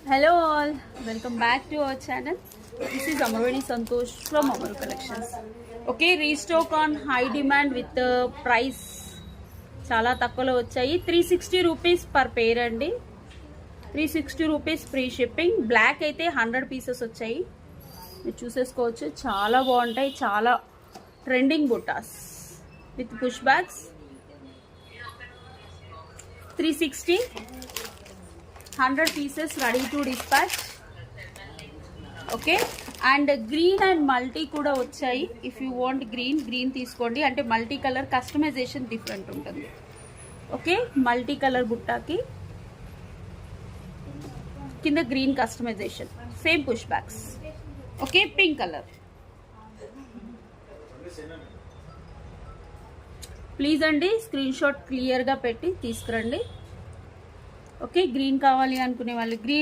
Hello all, welcome back to our channel. This is Amarvani Santosh from Amaru Collections. Okay, restock on high demand with the price చాలా తక్కువలో వచ్చాయి. 360 rupees per పేర్ అండి. 360 rupees free shipping. Black అయితే 100 pieces వచ్చాయి. మీరు చూసేసుకోవచ్చు, చాలా బాగుంటాయి. చాలా ట్రెండింగ్ బుట్టాస్ with push bags. 360 100 pieces ready to dispatch. Okay, and green and multi కూడా వచ్చాయి. ఇఫ్ యూ వాంట్ గ్రీన్ తీసుకోండి, అంటే మల్టీ కలర్ కస్టమైజేషన్ డిఫరెంట్ ఉంటుంది. ఓకే, మల్టీ కలర్ బుట్టాకి కింద green customisation, same push bags. Okay, pink colour. Please అండి screen shot క్లియర్గా పెట్టి తీసుకురండి. ఓకే, గ్రీన్ కావాలి అనుకునే వాళ్ళు గ్రీన్.